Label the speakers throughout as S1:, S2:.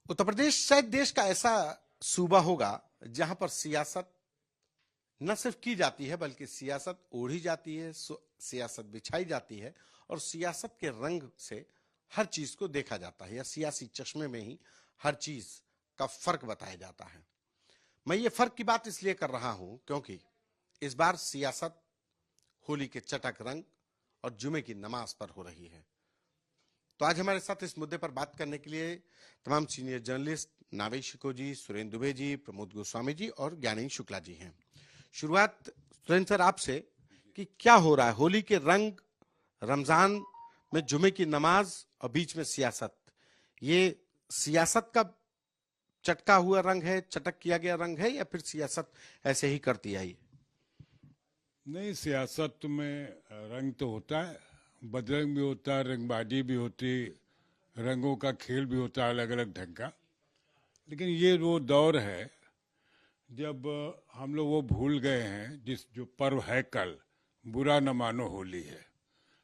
S1: उत्तर प्रदेश शायद देश का ऐसा सूबा होगा जहां पर सियासत न सिर्फ की जाती है बल्कि सियासत ओढ़ी जाती है, सियासत बिछाई जाती है और सियासत के रंग से हर चीज को देखा जाता है या सियासी चश्मे में ही हर चीज का फर्क बताया जाता है। मैं ये फर्क की बात इसलिए कर रहा हूं क्योंकि इस बार सियासत होली के चटक रंग और जुमे की नमाज पर हो रही है। तो आज हमारे साथ इस मुद्दे पर बात करने के लिए तमाम सीनियर जर्नलिस्ट नावेश शिको जी, सुरेंद्र दुबे जी, प्रमोद गोस्वामी जी और ज्ञानी शुक्ला जी हैं। शुरुआत सुरेंद्र सर आपसे कि क्या हो रहा है, होली के रंग, रमजान में जुमे की नमाज और बीच में सियासत, ये सियासत का चटका हुआ रंग है, चटक किया गया रंग है या फिर सियासत ऐसे ही करती आई?
S2: नहीं, सियासत में रंग तो होता है, बदरंग भी होता है, रंगबाजी भी होती, रंगों का खेल भी होता है अलग अलग ढंग का। लेकिन ये वो दौर है जब हम लोग वो भूल गए हैं जो पर्व है कल, बुरा न मानो होली है।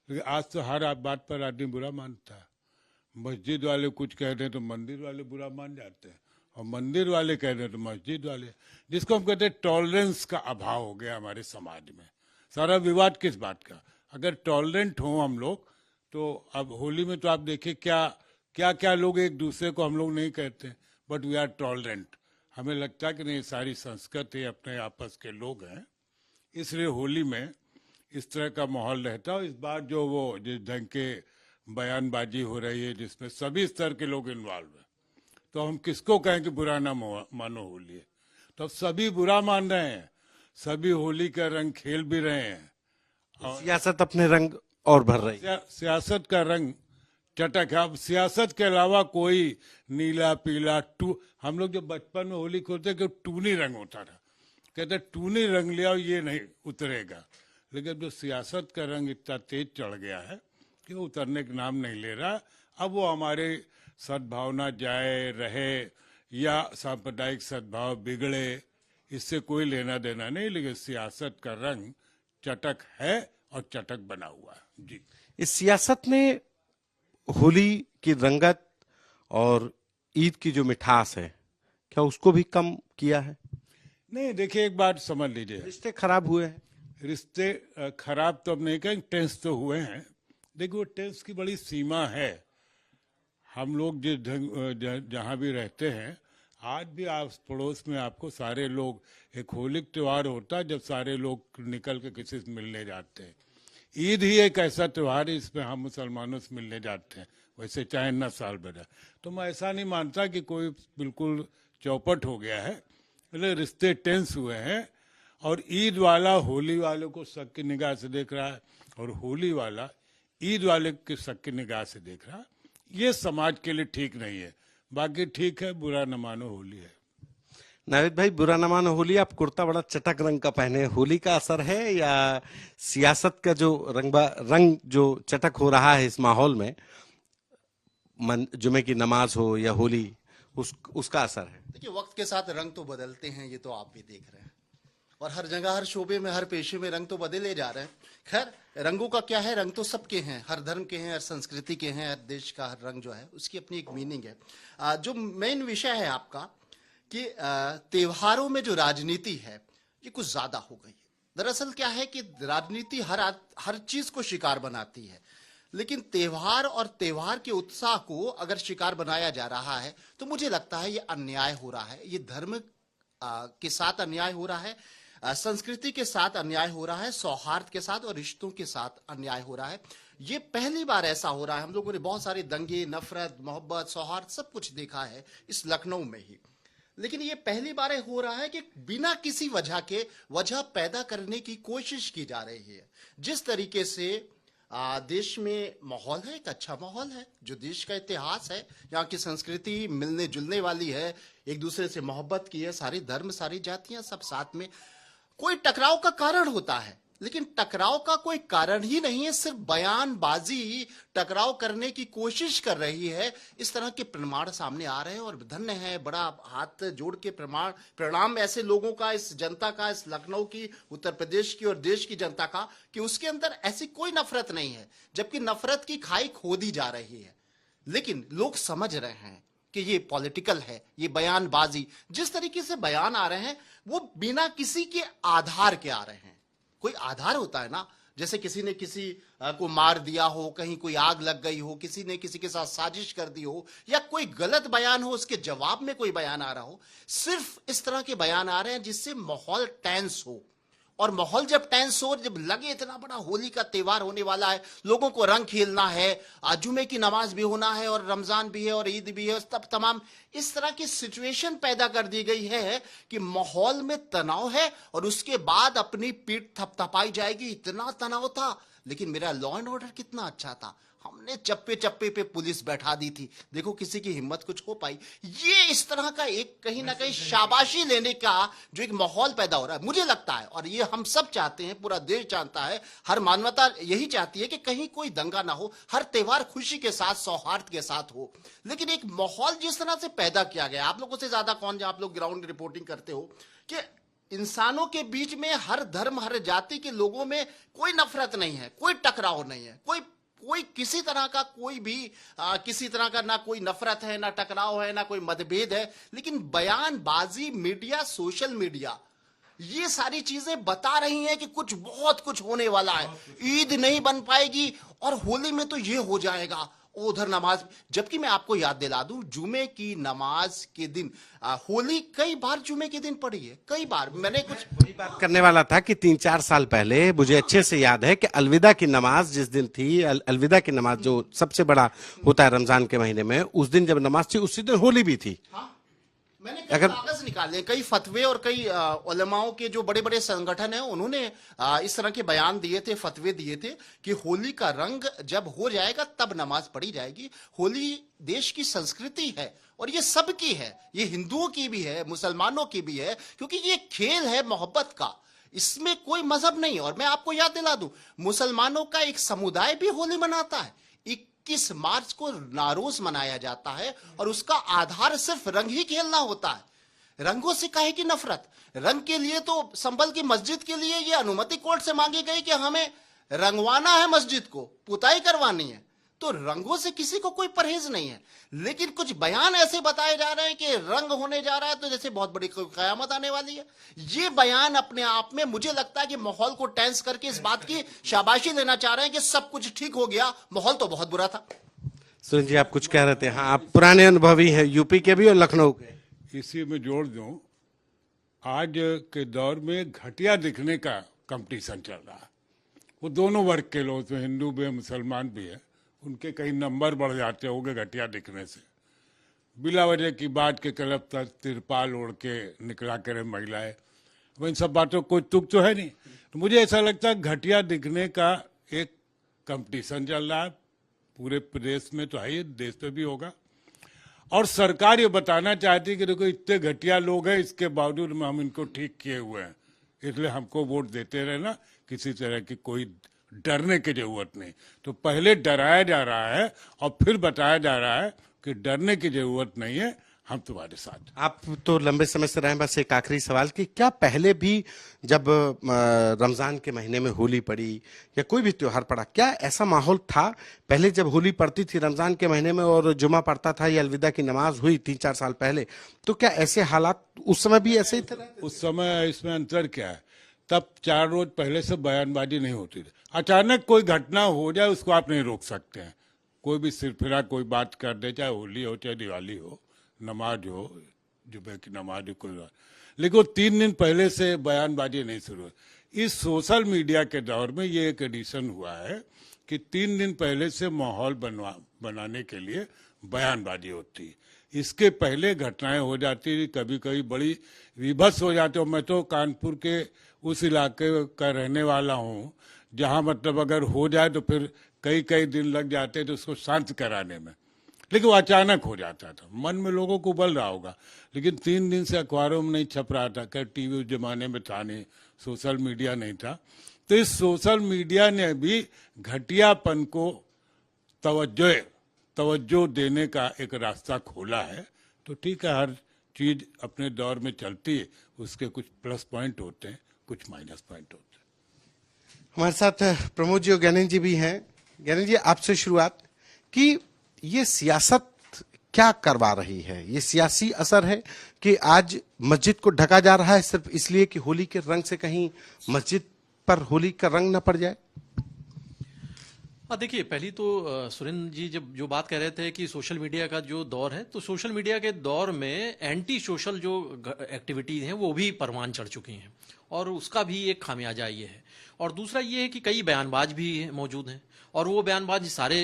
S2: लेकिन आज तो हर बात पर आदमी बुरा मानता है। मस्जिद वाले कुछ कह दें तो मंदिर वाले बुरा मान जाते हैं और मंदिर वाले कह दें तो मस्जिद वाले, जिसको हम कहते हैं टॉलरेंस का अभाव हो गया हमारे समाज में। सारा विवाद किस बात का? अगर टॉलरेंट हो हम लोग तो अब होली में तो आप देखिए क्या लोग एक दूसरे को हम लोग नहीं कहते, बट वी आर टॉलरेंट। हमें लगता है कि नहीं, सारी संस्कृति अपने आपस के लोग हैं, इसलिए होली में इस तरह का माहौल रहता है। इस बार जो वो जिस ढंग के बयानबाजी हो रही है जिसमें सभी स्तर के लोग इन्वॉल्व हैं, तो हम किसको कहें कि बुरा ना मानो होली है? तो अब सभी बुरा मान रहे हैं, सभी होली का रंग खेल भी रहे हैं और
S1: सियासत अपने रंग और भर रही है।
S2: सियासत का रंग चटक है। अब सियासत के अलावा कोई नीला पीला हम लोग जब बचपन में होली खेलते कि टूनी रंग होता था, कहते टूनी रंग लिया ये नहीं उतरेगा। लेकिन जो सियासत का रंग इतना तेज चढ़ गया है कि वो उतरने का नाम नहीं ले रहा। अब वो हमारे सद्भावना जाए रहे या सांप्रदायिक सद्भाव बिगड़े, इससे कोई लेना देना नहीं, लेकिन सियासत का रंग चटक है और चटक बना हुआ है। जी,
S1: इस सियासत में होली की रंगत और ईद की जो मिठास है, क्या उसको भी कम किया है?
S2: नहीं, देखिए एक बात समझ लीजिए,
S1: रिश्ते खराब हुए हैं।
S2: रिश्ते खराब तो अब नहीं कहेंगे, टेंस तो हुए हैं। देखिए वो टेंस की बड़ी सीमा है। हम लोग जिस जहाँ भी रहते हैं, आज भी आस पड़ोस में आपको सारे लोग, एक होली त्योहार होता है जब सारे लोग निकल के किसी से मिलने जाते हैं। ईद ही एक ऐसा त्योहार है इसमें हम मुसलमानों से मिलने जाते हैं, वैसे चाहे न साल भर। तो मैं ऐसा नहीं मानता कि कोई बिल्कुल चौपट हो गया है, मतलब रिश्ते टेंस हुए हैं। और ईद वाला होली वाले को शक की निगाह से देख रहा है और होली वाला ईद वाले के शक की निगाह से देख रहा है। ये समाज के लिए ठीक नहीं है। बाकी ठीक है, बुरा न मानो होली है।
S1: नाविद भाई, बुरा न मानो होली, आप कुर्ता बड़ा चटक रंग का पहने, होली का असर है या सियासत का जो रंग जो चटक हो रहा है इस माहौल में, जुमे की नमाज हो या होली, उसका असर है?
S3: देखिए, वक्त के साथ रंग तो बदलते हैं, ये तो आप भी देख रहे हैं, और हर जगह, हर शोबे में, हर पेशे में रंग तो बदले जा रहे हैं। खैर, रंगों का क्या है, रंग तो सबके हैं, हर धर्म के हैं, हर संस्कृति के हैं, हर देश का हर रंग जो है उसकी अपनी एक मीनिंग है। जो मेन विषय है आपका कि त्योहारों में जो राजनीति है ये कुछ ज्यादा हो गई है। दरअसल क्या है कि राजनीति हर चीज को शिकार बनाती है, लेकिन त्योहार और त्योहार के उत्साह को अगर शिकार बनाया जा रहा है तो मुझे लगता है ये अन्याय हो रहा है। ये धर्म के साथ अन्याय हो रहा है, संस्कृति के साथ अन्याय हो रहा है, सौहार्द के साथ और रिश्तों के साथ अन्याय हो रहा है। ये पहली बार ऐसा हो रहा है। हम लोगों ने बहुत सारे दंगे, नफरत, मोहब्बत, सौहार्द सब कुछ देखा है इस लखनऊ में ही, लेकिन ये पहली बार हो रहा है कि बिना किसी वजह के वजह पैदा करने की कोशिश की जा रही है। जिस तरीके से देश में माहौल है, एक अच्छा माहौल है, जो देश का इतिहास है, यहाँ की संस्कृति मिलने जुलने वाली है, एक दूसरे से मोहब्बत की है, सारे धर्म, सारी जातियां सब साथ में। कोई टकराव का कारण होता है, लेकिन टकराव का कोई कारण ही नहीं है, सिर्फ बयानबाजी टकराव करने की कोशिश कर रही है। इस तरह के प्रमाण सामने आ रहे हैं और धन्य है, बड़ा हाथ जोड़ के प्रणाम ऐसे लोगों का, इस जनता का, इस लखनऊ की, उत्तर प्रदेश की और देश की जनता का, कि उसके अंदर ऐसी कोई नफरत नहीं है, जबकि नफरत की खाई खोदी जा रही है। लेकिन लोग समझ रहे हैं कि ये पॉलिटिकल है, ये बयानबाजी, जिस तरीके से बयान आ रहे हैं वो बिना किसी के आधार के आ रहे हैं। कोई आधार होता है ना, जैसे किसी ने किसी को मार दिया हो, कहीं कोई आग लग गई हो, किसी ने किसी के साथ साजिश कर दी हो, या कोई गलत बयान हो उसके जवाब में कोई बयान आ रहा हो। सिर्फ इस तरह के बयान आ रहे हैं जिससे माहौल टेंस हो, और माहौल जब टेंस हो, जब लगे इतना बड़ा होली का त्योहार होने वाला है, लोगों को रंग खेलना है, जुमे की नमाज भी होना है और रमजान भी है और ईद भी है, तब तमाम इस तरह की सिचुएशन पैदा कर दी गई है कि माहौल में तनाव है और उसके बाद अपनी पीठ थपथपाई जाएगी। इतना तनाव था, लेकिन मेरा लॉ एंड ऑर्डर कितना अच्छा था, हमने चप्पे चप्पे पे पुलिस बैठा दी थी, देखो किसी की हिम्मत कुछ हो पाई। ये इस तरह का एक कहीं ना कहीं शाबाशी लेने का जो एक माहौल पैदा हो रहा है, मुझे लगता है, और ये हम सब चाहते हैं, पूरा देश चाहता है, हर मानवता यही चाहती है कि कहीं कोई दंगा ना हो, हर त्योहार खुशी के साथ सौहार्द के साथ हो। लेकिन एक माहौल जिस तरह से पैदा किया गया, आप लोगों से ज्यादा कौन, आप लोग ग्राउंड रिपोर्टिंग करते हो, कि इंसानों के बीच में हर धर्म हर जाति के लोगों में कोई नफरत नहीं है, कोई टकराव नहीं है, कोई किसी तरह का कोई भी किसी तरह का ना कोई नफरत है, ना टकराव है, ना कोई मतभेद है। लेकिन बयानबाजी, मीडिया, सोशल मीडिया, ये सारी चीजें बता रही हैं कि बहुत कुछ होने वाला है, ईद नहीं बन पाएगी और होली में तो ये हो जाएगा, उधर नमाज। जबकि मैं आपको याद दिला दूं, जुमे की नमाज के दिन होली कई बार जुमे के दिन पड़ी है, कई बार। मैंने कुछ
S1: वही बात करने वाला था कि 3-4 साल पहले मुझे अच्छे से याद है कि अलविदा की नमाज जिस दिन थी, अलविदा की नमाज जो सबसे बड़ा होता है रमजान के महीने में, उस दिन जब नमाज थी उसी दिन होली भी थी।
S3: हाँ, मैंने कई कागज निकाले, कई फतवे, और कई उलमाओं के जो बड़े बड़े संगठन हैं उन्होंने इस तरह के बयान दिए थे, फतवे दिए थे कि होली का रंग जब हो जाएगा तब नमाज पढ़ी जाएगी। होली देश की संस्कृति है और ये सबकी है, ये हिंदुओं की भी है, मुसलमानों की भी है, क्योंकि ये खेल है मोहब्बत का, इसमें कोई मजहब नहीं। और मैं आपको याद दिला दूं, मुसलमानों का एक समुदाय भी होली मनाता है, 21 मार्च को नारोज मनाया जाता है और उसका आधार सिर्फ रंग ही खेलना होता है। रंगों से काहे की नफरत? रंग के लिए तो संभल की मस्जिद के लिए ये अनुमति कोर्ट से मांगी गई कि हमें रंगवाना है, मस्जिद को पुताई करवानी है, तो रंगों से किसी को कोई परहेज नहीं है। लेकिन कुछ बयान ऐसे बताए जा रहे हैं कि रंग होने जा रहा है तो जैसे बहुत बड़ी कयामत आने वाली है। ये बयान अपने आप में मुझे लगता है कि माहौल को टेंस करके इस बात की शाबाशी लेना चाह रहे हैं कि सब कुछ ठीक हो गया, माहौल तो बहुत बुरा था।
S1: सुरेंद्र जी, आप कुछ कह रहे थे? हाँ, आप पुराने अनुभवी हैं, यूपी के भी और लखनऊ के।
S2: इसी में जोड़ दूं, आज के दौर में घटिया दिखने का कंपटीशन चल रहा है। वो दोनों वर्ग के लोग, तो हिंदू भी है, मुसलमान भी है, उनके कई नंबर बढ़ जाते होंगे घटिया दिखने से। बिला वजह की बात के क्लब तक तिरपाल ओढ़ के निकला करे महिलाएं, वो इन सब बातों कोई तुक तो है नहीं। तो मुझे ऐसा लगता है घटिया दिखने का एक कंपटीशन चल रहा है पूरे प्रदेश में, तो है, देश में भी होगा। और सरकार ये बताना चाहती है कि देखो इतने घटिया लोग हैं, इसके बावजूद में हम इनको ठीक किए हुए हैं, इसलिए हमको वोट देते रहना, किसी तरह की कोई डरने की जरूरत नहीं। तो पहले डराया जा रहा है और फिर बताया जा रहा है कि डरने की जरूरत नहीं है, हम तुम्हारे साथ।
S1: आप तो लंबे समय से रहे, बस एक आखिरी सवाल कि क्या पहले भी जब रमजान के महीने में होली पड़ी या कोई भी त्योहार पड़ा, क्या ऐसा माहौल था पहले जब होली पड़ती थी रमजान के महीने में और जुमा पड़ता था या अलविदा की नमाज हुई 3-4 साल पहले, तो क्या ऐसे हालात उस समय भी ऐसे ही थे?
S2: उस समय इसमें अंतर क्या है, तब 4 रोज पहले से बयानबाजी नहीं होती थी। अचानक कोई घटना हो जाए उसको आप नहीं रोक सकते हैं, कोई भी सिरफिरा कोई बात कर दे, चाहे होली हो चाहे दिवाली हो, नमाज हो, जुमे की नमाज हो, कोई बात। लेकिन वो 3 दिन पहले से बयानबाजी नहीं शुरू हुई। इस सोशल मीडिया के दौर में ये एक एडिशन हुआ है कि 3 दिन पहले से माहौल बनाने के लिए बयानबाजी होती है। इसके पहले घटनाएं हो जाती थी, कभी कभी बड़ी विभत्स हो जाती है। मैं तो कानपुर के उस इलाके का रहने वाला हूँ जहाँ मतलब अगर हो जाए तो फिर कई दिन लग जाते थे उसको शांत कराने में, लेकिन वो अचानक हो जाता था। मन में लोगों को उबल रहा होगा, लेकिन 3 दिन से अखबारों में नहीं छप रहा था, क्या टीवी उस जमाने में था नहीं, सोशल मीडिया नहीं था। तो इस सोशल मीडिया ने भी घटियापन को तवज्जो देने का एक रास्ता खोला है। तो ठीक है, हर चीज अपने दौर में चलती है, उसके कुछ प्लस पॉइंट होते हैं, कुछ माइनस पॉइंट होते हैं।
S1: हमारे साथ प्रमोद जी और ज्ञानेंद्र जी भी हैं। ज्ञानेंद्र जी, आपसे शुरुआत कि ये सियासत क्या करवा रही है? ये सियासी असर है कि आज मस्जिद को ढका जा रहा है सिर्फ इसलिए कि होली के रंग से कहीं मस्जिद पर होली का रंग न पड़ जाए?
S4: देखिए, पहली तो सुरेंद्र जी जब जो बात कह रहे थे कि सोशल मीडिया का जो दौर है, तो सोशल मीडिया के दौर में एंटी सोशल जो एक्टिविटीज हैं वो भी परवान चढ़ चुकी हैं, और उसका भी एक खामियाजा ये है। और दूसरा ये है कि कई बयानबाज भी मौजूद हैं, और वो बयानबाज सारे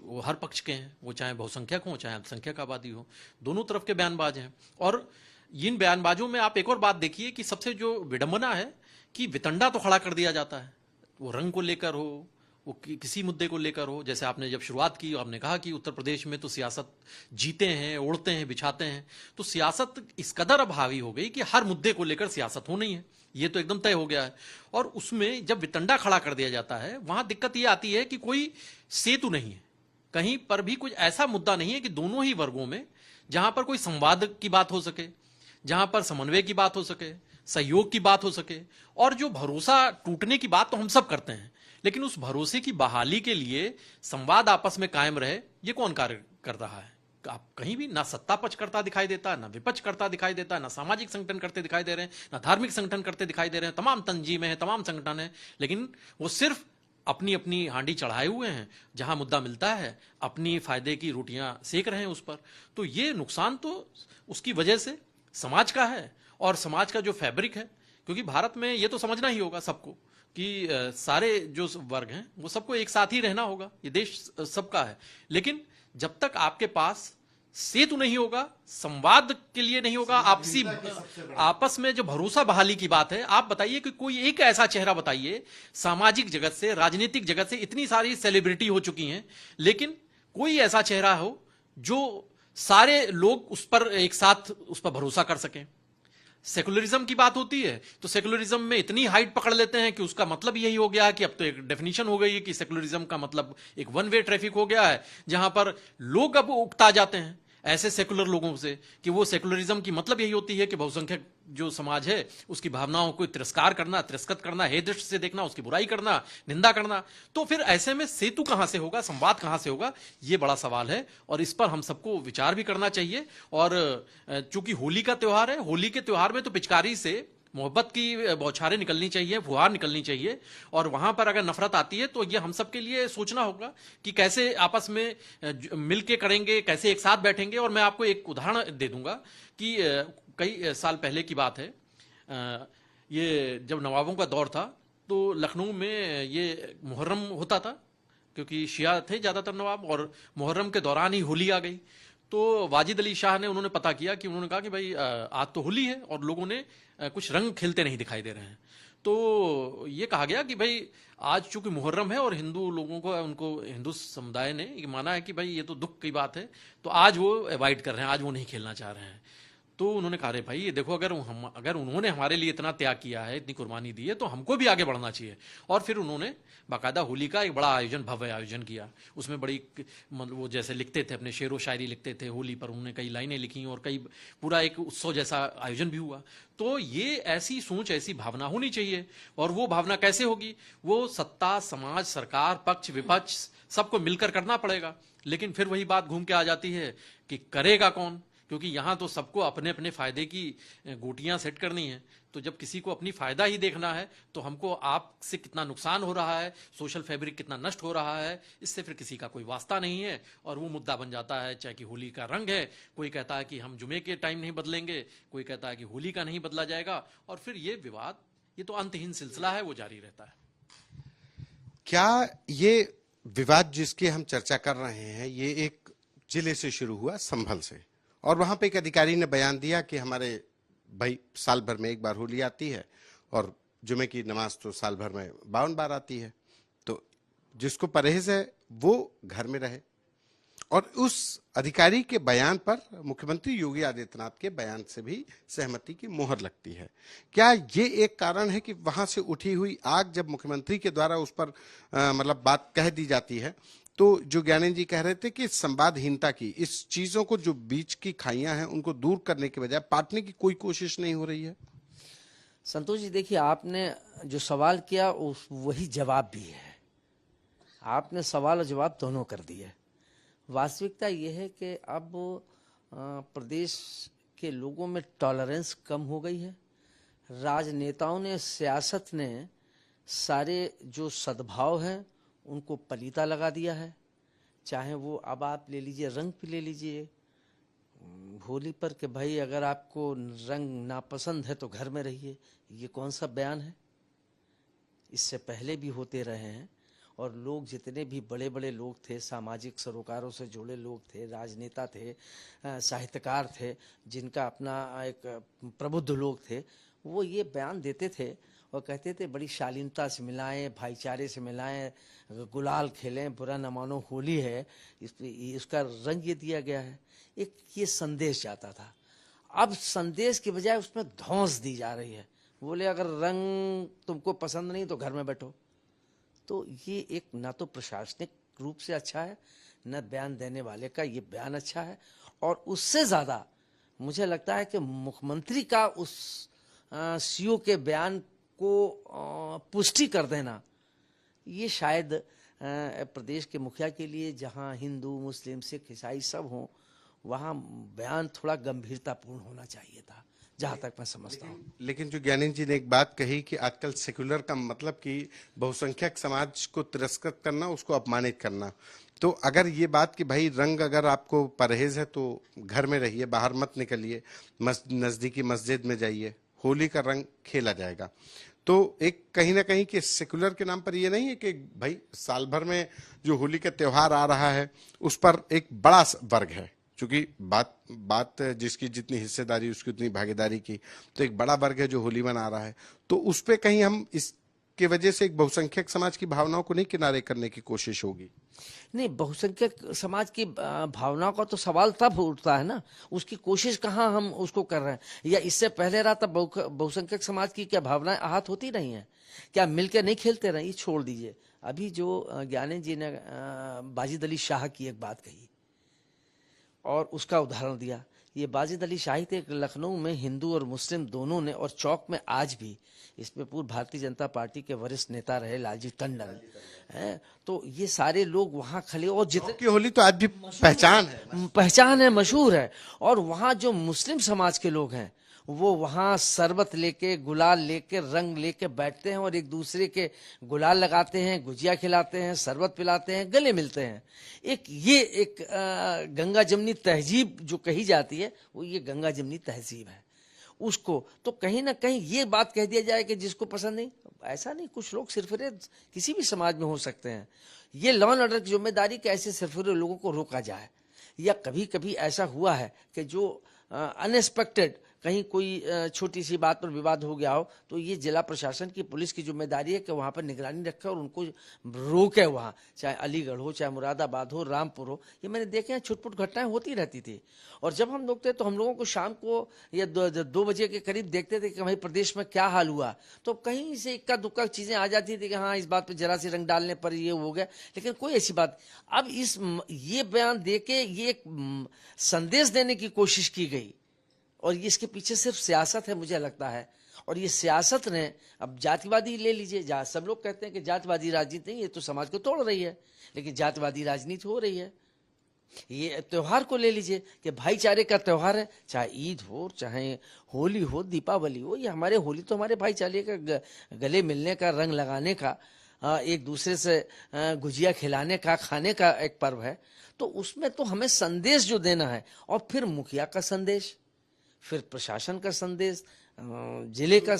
S4: वो हर पक्ष के हैं, वो चाहे बहुसंख्यक हों चाहे अल्पसंख्यक आबादी हो, दोनों तरफ के बयानबाज हैं। और इन बयानबाजों में आप एक और बात देखिए कि सबसे जो विडंबना है कि वितंडा तो खड़ा कर दिया जाता है, वो रंग को लेकर हो, वो किसी मुद्दे को लेकर हो। जैसे आपने जब शुरुआत की, आपने कहा कि उत्तर प्रदेश में तो सियासत जीते हैं, ओढ़ते हैं, बिछाते हैं, तो सियासत इस कदर अब हावी हो गई कि हर मुद्दे को लेकर सियासत होनी है, ये तो एकदम तय हो गया है। और उसमें जब वितंडा खड़ा कर दिया जाता है, वहां दिक्कत ये आती है कि कोई सेतु नहीं है, कहीं पर भी कुछ ऐसा मुद्दा नहीं है कि दोनों ही वर्गों में जहां पर कोई संवाद की बात हो सके, जहां पर समन्वय की बात हो सके, सहयोग की बात हो सके। और जो भरोसा टूटने की बात तो हम सब करते हैं, लेकिन उस भरोसे की बहाली के लिए संवाद आपस में कायम रहे, ये कौन कार्य कर रहा है? आप कहीं भी ना सत्ता पक्ष करता दिखाई देता, ना विपक्ष करता दिखाई देता, ना सामाजिक संगठन करते दिखाई दे रहे हैं, ना धार्मिक संगठन करते दिखाई दे रहे हैं। तमाम तंजीमें हैं, तमाम संगठन हैं, लेकिन वो सिर्फ अपनी अपनी हांडी चढ़ाए हुए हैं, जहां मुद्दा मिलता है अपनी फायदे की रोटियां सेक रहे हैं उस पर। तो ये नुकसान तो उसकी वजह से समाज का है, और समाज का जो फैब्रिक है, क्योंकि भारत में ये तो समझना ही होगा सबको कि सारे जो वर्ग हैं वो सबको एक साथ ही रहना होगा, ये देश सबका है। लेकिन जब तक आपके पास सेतु नहीं होगा, संवाद के लिए नहीं होगा, आपसी आपस में जो भरोसा बहाली की बात है, आप बताइए कि कोई एक ऐसा चेहरा बताइए सामाजिक जगत से, राजनीतिक जगत से, इतनी सारी सेलिब्रिटी हो चुकी हैं, लेकिन कोई ऐसा चेहरा हो जो सारे लोग उस पर एक साथ उस पर भरोसा कर सकें। सेकुलरिज्म की बात होती है तो सेकुलरिज्म में इतनी हाइट पकड़ लेते हैं कि उसका मतलब यही हो गया है कि अब तो एक डेफिनेशन हो गई है कि सेकुलरिज्म का मतलब एक वन वे ट्रैफिक हो गया है, जहां पर लोग अब उकता जाते हैं ऐसे सेकुलर लोगों से कि वो सेकुलरिज्म की मतलब यही होती है कि बहुसंख्यक जो समाज है उसकी भावनाओं को तिरस्कार करना, तिरस्कृत करना, हे दृष्टि से देखना, उसकी बुराई करना, निंदा करना। तो फिर ऐसे में सेतु कहां से होगा, संवाद कहां से होगा, ये बड़ा सवाल है, और इस पर हम सबको विचार भी करना चाहिए। और चूंकि होली का त्योहार है, होली के त्योहार में तो पिचकारी से मोहब्बत की बौछारें निकलनी चाहिए, फुहार निकलनी चाहिए, और वहां पर अगर नफरत आती है तो ये हम सबके लिए सोचना होगा कि कैसे आपस में मिलके करेंगे, कैसे एक साथ बैठेंगे। और मैं आपको एक उदाहरण दे दूंगा कि कई साल पहले की बात है, ये जब नवाबों का दौर था तो लखनऊ में ये मुहर्रम होता था, क्योंकि शिया थे ज्यादातर नवाब, और मुहर्रम के दौरान ही होली आ गई। तो वाजिद अली शाह ने उन्होंने पता किया कि उन्होंने कहा कि भाई आज तो होली है और लोगों ने कुछ रंग खिलते नहीं दिखाई दे रहे हैं। तो ये कहा गया कि भाई आज चूंकि मुहर्रम है और हिंदू लोगों को, उनको हिंदू समुदाय ने ये माना है कि भाई ये तो दुख की बात है, तो आज वो अवॉइड कर रहे हैं, आज वो नहीं खेलना चाह रहे हैं। तो उन्होंने कहा, रे भाई ये देखो, अगर उन्होंने हमारे लिए इतना त्याग किया है, इतनी कुर्बानी दी है, तो हमको भी आगे बढ़ना चाहिए। और फिर उन्होंने बाकायदा होली का एक बड़ा आयोजन, भव्य आयोजन किया। उसमें बड़ी मतलब वो जैसे लिखते थे, अपने शेरो शायरी लिखते थे होली पर, उन्होंने कई लाइनें लिखी और कई पूरा एक उत्सव जैसा आयोजन भी हुआ। तो ये ऐसी सोच, ऐसी भावना होनी चाहिए। और वो भावना कैसे होगी? वो सत्ता, समाज, सरकार, पक्ष, विपक्ष सबको मिलकर करना पड़ेगा। लेकिन फिर वही बात घूम के आ जाती है कि करेगा कौन, क्योंकि यहां तो सबको अपने अपने फायदे की गोटियां सेट करनी है। तो जब किसी को अपनी फायदा ही देखना है तो हमको आपसे कितना नुकसान हो रहा है, सोशल फैब्रिक कितना नष्ट हो रहा है, इससे फिर किसी का कोई वास्ता नहीं है। और वो मुद्दा बन जाता है, चाहे कि होली का रंग है, कोई कहता है कि हम जुमे के टाइम नहीं बदलेंगे, कोई कहता है कि होली का नहीं बदला जाएगा, और फिर ये विवाद, ये तो अंतहीन सिलसिला है, वो जारी रहता है।
S1: क्या ये विवाद जिसकी हम चर्चा कर रहे हैं, ये एक जिले से शुरू हुआ, संभल से, और वहां पे एक अधिकारी ने बयान दिया कि हमारे भाई साल भर में एक बार होली आती है और जुमे की नमाज तो साल भर में 52 बार आती है, तो जिसको परहेज है वो घर में रहे। और उस अधिकारी के बयान पर मुख्यमंत्री योगी आदित्यनाथ के बयान से भी सहमति की मोहर लगती है। क्या ये एक कारण है कि वहां से उठी हुई आग जब मुख्यमंत्री के द्वारा उस पर मतलब बात कह दी जाती है, तो जो ज्ञानेंद्र जी कह रहे थे कि संवादहीनता की, इस चीजों को जो बीच की खाइयां हैं उनको दूर करने के बजाय पाटने की कोई कोशिश नहीं हो रही है?
S5: संतोष जी, देखिए, आपने जो सवाल किया वही जवाब भी है। आपने सवाल और जवाब दोनों कर दिए। वास्तविकता यह है कि अब प्रदेश के लोगों में टॉलरेंस कम हो गई है। राजनेताओं ने, सियासत ने सारे जो सद्भाव हैं उनको पलीता लगा दिया है। चाहे वो अब आप ले लीजिए, रंग पे ले लीजिए होली पर कि भाई अगर आपको रंग नापसंद है तो घर में रहिए। ये कौन सा बयान है? इससे पहले भी होते रहे हैं और लोग जितने भी बड़े बड़े लोग थे, सामाजिक सरोकारों से जुड़े लोग थे, राजनेता थे, साहित्यकार थे, जिनका अपना एक प्रबुद्ध लोग थे, वो ये बयान देते थे और कहते थे बड़ी शालीनता से मिलाएं, भाईचारे से मिलाएं, गुलाल खेलें, बुरा न मानो, होली है, इसका रंग ये दिया गया है। एक ये संदेश जाता था। अब संदेश की बजाय उसमें धौंस दी जा रही है। बोले अगर रंग तुमको पसंद नहीं तो घर में बैठो। तो ये एक ना तो प्रशासनिक रूप से अच्छा है, न बयान देने वाले का ये बयान अच्छा है। और उससे ज़्यादा मुझे लगता है कि मुख्यमंत्री का उस सीओ के बयान को पुष्टि कर देना, ये शायद प्रदेश के मुखिया के लिए, जहां हिंदू, मुस्लिम, सिख, ईसाई सब हों, वहां बयान थोड़ा गंभीरतापूर्ण होना चाहिए था, जहां तक मैं समझता हूँ।
S1: लेकिन जो ज्ञानेंद्र जी ने एक बात कही कि आजकल सेक्युलर का मतलब कि बहुसंख्यक समाज को तिरस्कृत करना, उसको अपमानित करना। तो अगर ये बात कि भाई रंग अगर आपको परहेज है तो घर में रहिए, बाहर मत निकलिए, नजदीकी मस्जिद में जाइए, होली का रंग खेला जाएगा, तो एक कहीं ना कहीं कि सेक्युलर के नाम पर ये नहीं है कि भाई साल भर में जो होली का त्योहार आ रहा है उस पर एक बड़ा वर्ग है, क्योंकि बात जिसकी जितनी हिस्सेदारी उसकी उतनी भागीदारी की, तो एक बड़ा वर्ग है जो होली मना रहा है, तो उस पे कहीं हम इसके वजह से एक बहुसंख्यक समाज की भावनाओं को नहीं किनारे करने की कोशिश होगी?
S5: नहीं, बहुसंख्यक समाज की भावनाओं का तो सवाल तब उठता है ना, उसकी कोशिश कहाँ हम उसको कर रहे हैं। या इससे पहले रहा तब बहुसंख्यक समाज की क्या भावनाएं आहत होती नहीं है? क्या मिलकर नहीं खेलते रहे? ये छोड़ दीजिए। अभी जो ज्ञानेंद्र जी ने बाजिद अली शाह की एक बात कही और उसका उदाहरण दिया, ये बाजिद अली शाही थे लखनऊ में, हिंदू और मुस्लिम दोनों ने, और चौक में आज भी, इसमें पूर्व भारतीय जनता पार्टी के वरिष्ठ नेता रहे लालजी टंडन है, तो ये सारे लोग वहां खड़े, और जितने
S1: की होली तो आज भी पहचान है,
S5: मशहूर है। और वहां जो मुस्लिम समाज के लोग हैं वो वहां शरबत लेके, गुलाल लेके, रंग लेके बैठते हैं और एक दूसरे के गुलाल लगाते हैं, गुजिया खिलाते हैं, शरबत पिलाते हैं, गले मिलते हैं। एक गंगा जमनी तहजीब जो कही जाती है, वो ये गंगा जमनी तहजीब है। उसको तो कहीं ना कहीं ये बात कह दिया जाए कि जिसको पसंद नहीं, ऐसा नहीं, कुछ लोग सिरफिरे किसी भी समाज में हो सकते हैं। ये लॉ एंड ऑर्डर की जिम्मेदारी कि ऐसे सिरफिरे लोगों को रोका जाए। या कभी कभी ऐसा हुआ है कि जो अनएक्सपेक्टेड कहीं कोई छोटी सी बात पर विवाद हो गया हो, तो ये जिला प्रशासन की, पुलिस की जिम्मेदारी है कि वहां पर निगरानी रखे और उनको रोके। वहां चाहे अलीगढ़ हो, चाहे मुरादाबाद हो, रामपुर हो, ये मैंने देखे हैं, छुटपुट घटनाएं होती रहती थी। और जब हम लोग थे तो हम लोगों को शाम को या 2 बजे के करीब देखते थे कि भाई प्रदेश में क्या हाल हुआ, तो कहीं से इक्का दुक्का चीजें आ जाती थी कि हाँ इस बात पर जरा सी रंग डालने पर ये हो गया, लेकिन कोई ऐसी बात। अब ये बयान दे के ये एक संदेश देने की कोशिश की गई, और ये इसके पीछे सिर्फ सियासत है मुझे लगता है। और ये सियासत ने, अब जातिवादी ले लीजिए, जहाँ सब लोग कहते हैं कि जातिवादी राजनीति नहीं, ये तो समाज को तोड़ रही है, लेकिन जातिवादी राजनीति हो रही है। ये त्योहार को ले लीजिए कि भाईचारे का त्योहार है, चाहे ईद हो, चाहे होली हो, दीपावली हो, ये हमारे, होली तो हमारे भाईचारे का, गले मिलने का, रंग लगाने का, एक दूसरे से गुजिया खिलाने का, खाने का एक पर्व है। तो उसमें तो हमें संदेश जो देना है, और फिर मुखिया का संदेश, फिर प्रशासन का संदेश, जिले का,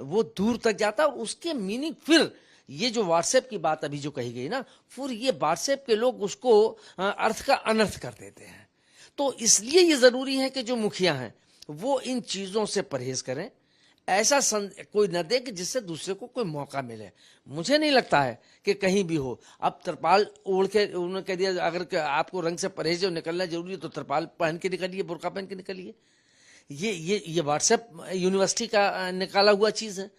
S5: वो दूर तक जाता है। और उसके मीनिंग, फिर ये जो व्हाट्सएप की बात अभी जो कही गई ना, फिर ये व्हाट्सएप के लोग उसको अर्थ का अनर्थ कर देते हैं। तो इसलिए ये जरूरी है कि जो मुखिया हैं वो इन चीजों से परहेज करें, ऐसा कोई न दे कि जिससे दूसरे को कोई मौका मिले। मुझे नहीं लगता है कि कहीं भी हो। अब तरपाल ओढ़ के उन्होंने कह दिया अगर आपको रंग से परहेज निकलना जरूरी है तो तरपाल पहन के निकलिए, बुर्का पहन के निकलिए। ये व्हाट्सएप यूनिवर्सिटी का निकाला हुआ चीज है।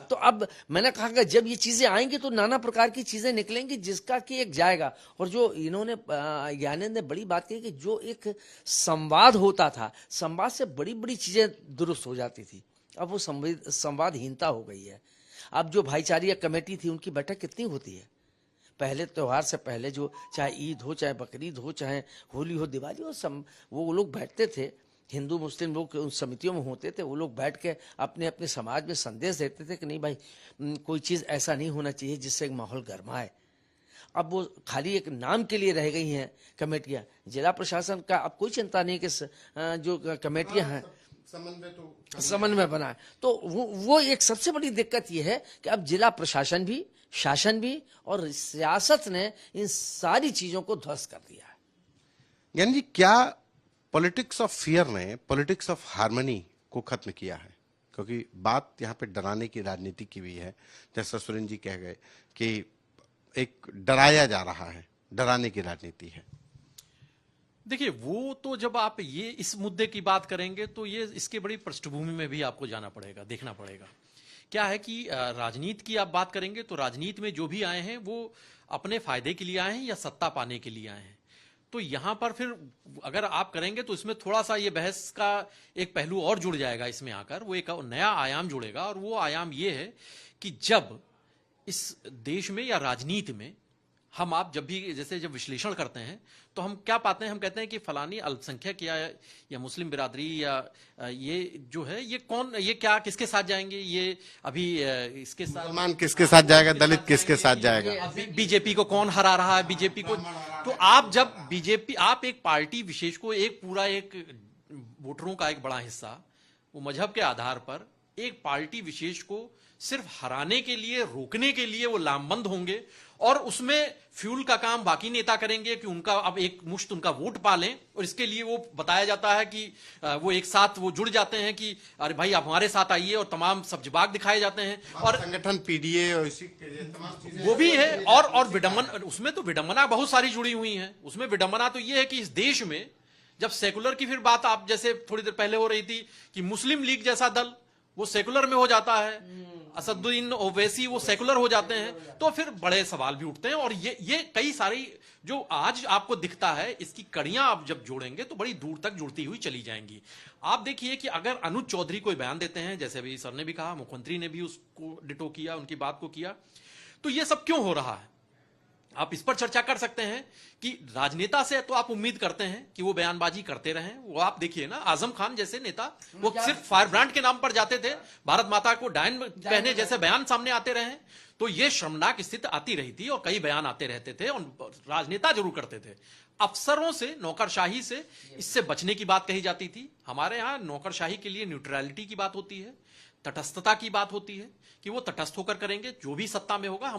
S5: तो अब मैंने कहा कि जब ये चीजें आएंगी तो नाना प्रकार की चीजें निकलेंगी, जिसका कि एक जाएगा। और जो इन्होंने, ज्ञानेंद्र ने बड़ी बात कही कि जो एक संवाद होता था, संवाद से बड़ी बड़ी चीजें दुरुस्त हो जाती थी, अब वो संवादहीनता हो गई है। अब जो भाईचारा कमेटी थी उनकी बैठक कितनी होती है? पहले त्योहार से पहले जो चाहे ईद हो, चाहे बकरीद हो, चाहे होली हो, दिवाली हो, वो लोग बैठते थे, हिंदू मुस्लिम लोग उन समितियों में होते थे, वो लोग बैठ के अपने अपने समाज में संदेश देते थे कि नहीं भाई, कोई चीज़ ऐसा नहीं होना चाहिए जिससे एक माहौल गर्माए। अब वो खाली एक नाम के लिए रह गई हैं कमेटियां। जिला प्रशासन का अब कोई चिंता नहीं कि जो कमेटियां हैं समन्वय बना है। तो वो एक सबसे बड़ी दिक्कत ये है कि अब जिला प्रशासन भी, शासन भी और सियासत ने इन सारी चीजों को ध्वस्त कर दिया है।
S1: ज्ञान जी, क्या पॉलिटिक्स ऑफ फियर ने पॉलिटिक्स ऑफ हार्मनी को खत्म किया है? क्योंकि बात यहाँ पे डराने की राजनीति की भी है, जैसा सुरेंद्र जी कह गए कि एक डराया जा रहा है, डराने की राजनीति है।
S4: देखिए, वो तो जब आप ये इस मुद्दे की बात करेंगे तो ये इसके बड़ी पृष्ठभूमि में भी आपको जाना पड़ेगा, देखना पड़ेगा। क्या है कि राजनीति की आप बात करेंगे तो राजनीति में जो भी आए हैं वो अपने फायदे के लिए आए हैं या सत्ता पाने के लिए आए हैं। तो यहां पर फिर अगर आप करेंगे तो इसमें थोड़ा सा ये बहस का एक पहलू और जुड़ जाएगा इसमें आकर, वो एक नया आयाम जुड़ेगा। और वो आयाम ये है कि जब इस देश में या राजनीति में आप जब भी जैसे जब विश्लेषण करते हैं तो हम क्या पाते हैं, हम कहते हैं कि फलानी अल्पसंख्यक या मुस्लिम बिरादरी या ये जो है ये कौन, ये क्या किसके साथ जाएंगे, ये अभी इसके साथ
S1: मुसलमान किसके साथ जाएगा, दलित किसके साथ जाएगा,
S4: बीजेपी को कौन हरा रहा है, बीजेपी को। तो आप जब बीजेपी, आप एक पार्टी विशेष को, एक पूरा एक वोटरों का एक बड़ा हिस्सा वो मजहब के आधार पर एक पार्टी विशेष को सिर्फ हराने के लिए, रोकने के लिए वो लामबंद होंगे और उसमें फ्यूल का काम बाकी नेता करेंगे कि उनका अब एक मुश्त उनका वोट पालें। और इसके लिए वो बताया जाता है कि वो एक साथ वो जुड़ जाते हैं कि अरे भाई आप हमारे साथ आइए, और तमाम सब्जबाग दिखाए जाते हैं। और
S1: संगठन पीडीए और इसी तमाम चीजें
S4: वो भी है। और विडंबना, उसमें तो विडंबना बहुत सारी जुड़ी हुई है। उसमें विडंबना तो ये है कि इस देश में जब सेकुलर की फिर बात, आप जैसे थोड़ी देर पहले हो रही थी कि मुस्लिम लीग जैसा दल वो सेकुलर में हो जाता है, असदुद्दीन ओवैसी वो सेकुलर हो जाते हैं, तो फिर बड़े सवाल भी उठते हैं। और ये कई सारी जो आज आपको दिखता है, इसकी कड़ियां आप जब जोड़ेंगे तो बड़ी दूर तक जुड़ती हुई चली जाएंगी। आप देखिए कि अगर अनुज चौधरी कोई बयान देते हैं, जैसे अभी सर ने भी कहा, मुख्यमंत्री ने भी उसको डिटो किया, उनकी बात को किया, तो ये सब क्यों हो रहा है? आप इस पर चर्चा कर सकते हैं कि राजनेता से तो आप उम्मीद करते हैं कि वो बयानबाजी करते रहें। वो आप देखिए ना, आजम खान जैसे नेता, वो सिर्फ फायर ब्रांड के नाम पर जाते थे, भारत माता को डायन कहने जैसे बयान सामने आते रहे, तो ये शर्मनाक स्थिति आती रही थी और कई बयान आते रहते थे और राजनेता जरूर करते थे। अफसरों से, नौकरशाही से, इससे बचने की बात कही जाती थी। हमारे यहां नौकरशाही के लिए न्यूट्रलिटी की बात होती है, तटस्थता की बात होती है कि वो तटस्थ होकर करेंगे, जो भी सत्ता में होगा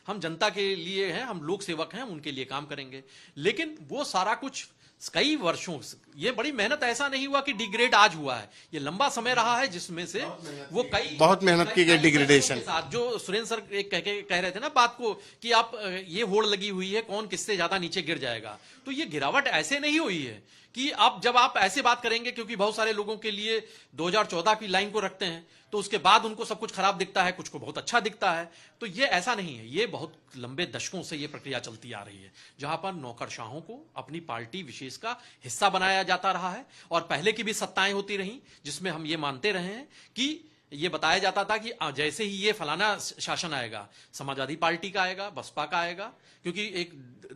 S4: हम जनता के लिए हैं, हम लोक सेवक हैं, हम उनके लिए काम करेंगे। लेकिन वो सारा कुछ कई वर्षों से, ये बड़ी मेहनत, ऐसा नहीं हुआ कि डिग्रेड आज हुआ है, ये लंबा समय रहा है जिसमें से वो बहुत
S1: मेहनत की गई डिग्रेडेशन के
S4: साथ। जो सुरेंद्र सर एक कह रहे थे ना बात को कि आप ये होड़ लगी हुई है, कौन किससे ज्यादा नीचे गिर जाएगा, तो ये गिरावट ऐसे नहीं हुई है कि जब आप ऐसे बात करेंगे, क्योंकि बहुत सारे लोगों के लिए 2014 की लाइन को रखते हैं तो उसके बाद उनको सब कुछ खराब दिखता है, कुछ को बहुत अच्छा दिखता है। तो ये ऐसा नहीं है, ये बहुत लंबे दशकों से ये प्रक्रिया चलती आ रही है, जहां पर नौकरशाहों को अपनी पार्टी विशेष का हिस्सा बनाया जाता रहा है। और पहले की भी सत्ताएं होती रहीं जिसमें हम ये मानते रहे हैं कि ये बताया जाता था कि जैसे ही ये फलाना शासन आएगा, समाजवादी पार्टी का आएगा, बसपा का आएगा, क्योंकि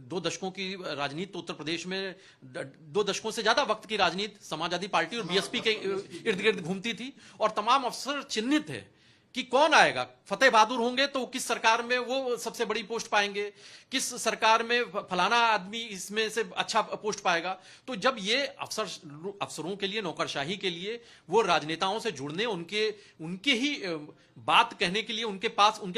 S4: 2 दशकों की राजनीति तो उत्तर प्रदेश में 2 दशकों से ज्यादा वक्त की राजनीति समाजवादी पार्टी और बीएसपी के इर्द गिर्द घूमती थी और तमाम अफसर चिन्हित थे कि कौन आएगा। फतेह बहादुर होंगे तो किस सरकार में वो सबसे बड़ी पोस्ट पाएंगे, किस सरकार में फलाना आदमी इसमें से अच्छा पोस्ट पाएगा। तो जब ये अफसरों के लिए, नौकरशाही के लिए, वो राजनेताओं से जुड़ने, उनके ही बात कहने के लिए, उनके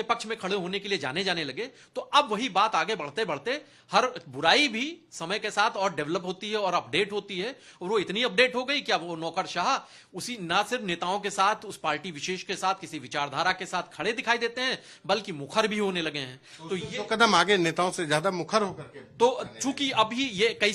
S4: पक्ष में खड़े होने के लिए जाने लगे, तो अब वही बात आगे बढ़ते बढ़ते हर बुराई भी समय के साथ और डेवलप होती है और अपडेट होती है। और वो इतनी अपडेट हो गई कि अब वो नौकरशाह उसी ना सिर्फ नेताओं के साथ, उस पार्टी विशेष के साथ, किसी विचारधारा के साथ खड़े दिखाई देते हैं, बल्कि मुखर भी होने लगे हैं। तो ये
S1: कदम आगे नेताओं से ज्यादा मुखर होकर के,
S4: तो चूंकि अभी ये कई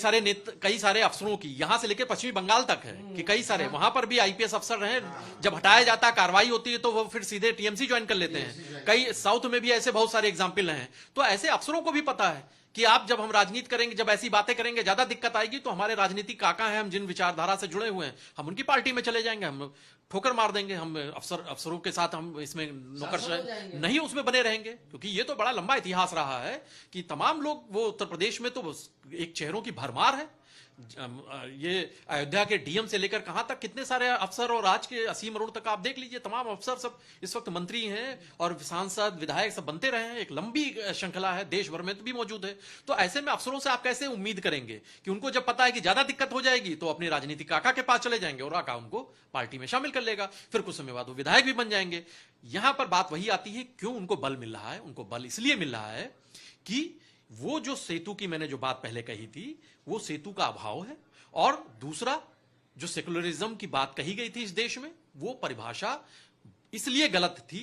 S4: सारे अफसरों की, यहां से लेकर पश्चिमी बंगाल तक है कि कई सारे वहां पर भी आईपीएस अफसर रहे, जब हटाया जाता है, कार्रवाई होती है, तो वो फिर सीधे टीएमसी ज्वाइन कर लेते हैं। कई साउथ में भी ऐसे बहुत सारे एग्जाम्पल हैं। तो ऐसे अफसरों को भी पता है कि आप जब हम राजनीति करेंगे, जब ऐसी बातें करेंगे, ज्यादा दिक्कत आएगी तो हमारे राजनीतिक काका हैं, हम जिन विचारधारा से जुड़े हुए हैं, हम उनकी पार्टी में चले जाएंगे, हम ठोकर मार देंगे, हम अफसरों के साथ हम इसमें नौकर नहीं उसमें बने रहेंगे। क्योंकि ये तो बड़ा लंबा इतिहास रहा है कि तमाम लोग, वो उत्तर प्रदेश में तो एक चेहरों की भरमार है। ये अयोध्या के डीएम से लेकर कहां तक कितने सारे अफसर, और आज के असीम अरुण तक आप देख लीजिए, तमाम अफसर सब इस वक्त मंत्री हैं और सांसद विधायक सब बनते रहे हैं। एक लंबी श्रृंखला है, देश भर में तो भी मौजूद है। तो ऐसे में अफसरों से आप कैसे उम्मीद करेंगे कि उनको जब पता है कि ज्यादा दिक्कत हो जाएगी तो अपने राजनीतिक काका के पास चले जाएंगे और आका उनको पार्टी में शामिल कर लेगा, फिर कुछ समय बाद वो विधायक भी बन जाएंगे। यहां पर बात वही आती है, क्यों उनको बल मिल रहा है? उनको बल इसलिए मिल रहा है कि वो जो सेतु की मैंने जो बात पहले कही थी, वो सेतु का अभाव है। और दूसरा, जो सेकुलरिज्म की बात कही गई थी इस देश में, वो परिभाषा इसलिए गलत थी,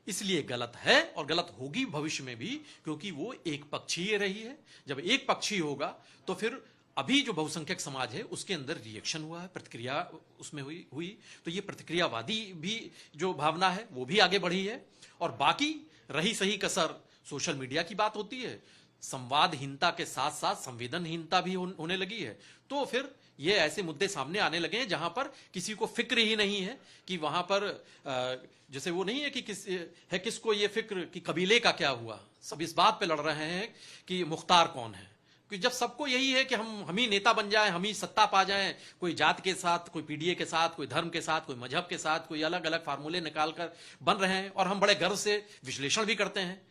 S4: इसलिए गलत है और गलत होगी भविष्य में भी, क्योंकि वो एक पक्षीय रही है। जब एक पक्षीय होगा तो फिर अभी जो बहुसंख्यक समाज है उसके अंदर रिएक्शन हुआ है, प्रतिक्रिया उसमें हुई तो ये प्रतिक्रियावादी भी जो भावना है वो भी आगे बढ़ी है। और बाकी रही सही कसर सोशल मीडिया की बात होती है, संवादहीनता के साथ साथ संवेदनहीनता भी होने लगी है। तो फिर ये ऐसे मुद्दे सामने आने लगे हैं जहां पर किसी को फिक्र ही नहीं है कि वहां पर जैसे वो नहीं है कि किसको ये फिक्र कि कबीले का क्या हुआ। सब इस बात पे लड़ रहे हैं कि मुख्तार कौन है, कि जब सबको यही है कि हम ही नेता बन जाएं, हम ही सत्ता पा जाएं, कोई जात के साथ, कोई पीडीए के साथ, कोई धर्म के साथ, कोई मजहब के साथ, कोई अलग अलग फार्मूले निकालकर बन रहे हैं। और हम बड़े गर्व से विश्लेषण भी करते हैं,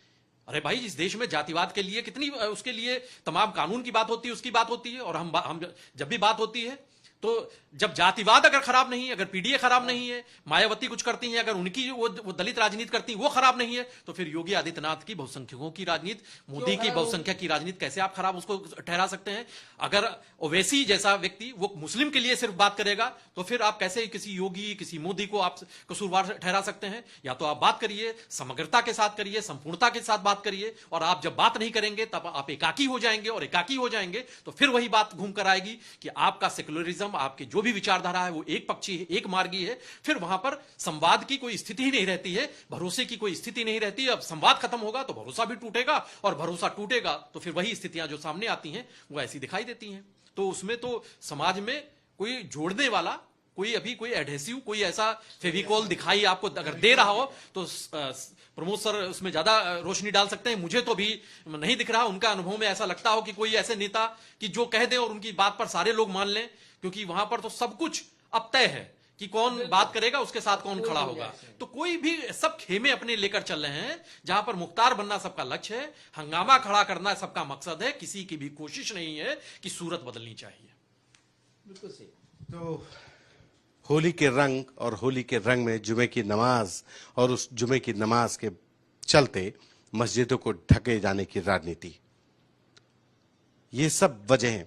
S4: अरे भाई इस देश में जातिवाद के लिए कितनी, उसके लिए तमाम कानून की बात होती है, उसकी बात होती है। और हम जब भी बात होती है तो जब जातिवाद अगर खराब नहीं है, अगर पीडीए खराब नहीं है, मायावती कुछ करती हैं, अगर उनकी वो दलित राजनीति करती हैं वो खराब नहीं है, तो फिर योगी आदित्यनाथ की बहुसंख्यकों की राजनीति, मोदी की बहुसंख्यक की राजनीति कैसे आप खराब उसको ठहरा सकते हैं? अगर ओवैसी जैसा व्यक्ति वो मुस्लिम के लिए सिर्फ बात करेगा तो फिर आप कैसे किसी योगी, किसी मोदी को आप कसूरवार ठहरा सकते हैं? या तो आप बात करिए, समग्रता के साथ करिए, संपूर्णता के साथ बात करिए। और आप जब बात नहीं करेंगे तब आप एकाकी हो जाएंगे, और एकाकी हो जाएंगे तो फिर वही बात घूम कर आएगी कि आपका सेकुलरिज्म, आपकी जो भी विचारधारा है वो एक पक्षी है, एक मार्गी है। फिर वहां पर संवाद की कोई स्थिति ही नहीं रहती है, भरोसे की कोई स्थिति नहीं रहती है। अब संवाद खत्म होगा तो भरोसा भी टूटेगा, और भरोसा टूटेगा तो फिर वही स्थितियां जो सामने आती हैं वो ऐसी दिखाई देती हैं। तो उसमें तो समाज में कोई जोड़ने वाला, कोई अभी कोई एडहेसिव, कोई ऐसा फेविकॉल दिखाई आपको अगर दे रहा हो तो प्रमोद सर उसमें ज्यादा रोशनी डाल सकते हैं। मुझे तो भी नहीं दिख रहा। उनका अनुभव में ऐसा लगता हो कि कोई ऐसे नेता कि जो कह दे और उनकी बात पर सारे लोग मान लें, क्योंकि वहां पर तो सब कुछ अब तय है कि कौन बात करेगा, उसके साथ कौन खड़ा होगा। तो कोई भी, सब खेमे अपने लेकर चल रहे हैं, जहां पर मुख्तार बनना सबका लक्ष्य है, हंगामा खड़ा करना सबका मकसद है। किसी की भी कोशिश नहीं है कि सूरत बदलनी चाहिए।
S5: बिल्कुल सही।
S1: तो होली के रंग और होली के रंग में जुमे की नमाज, और उस जुमे की नमाज के चलते मस्जिदों को ढके जाने की राजनीति, ये सब वजहें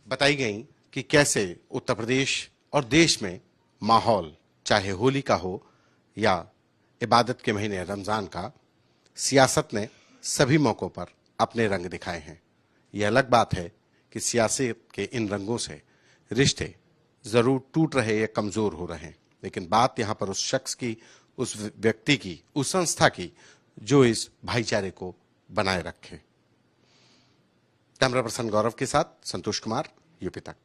S1: बताई गई कि कैसे उत्तर प्रदेश और देश में माहौल, चाहे होली का हो या इबादत के महीने रमजान का, सियासत ने सभी मौकों पर अपने रंग दिखाए हैं। यह अलग बात है कि सियासत के इन रंगों से रिश्ते जरूर टूट रहे या कमजोर हो रहे हैं, लेकिन बात यहां पर उस शख्स की, उस व्यक्ति की, उस संस्था की जो इस भाईचारे को बनाए रखे। कैमरा पर्सन गौरव के साथ संतोष कुमार, यूपी तक।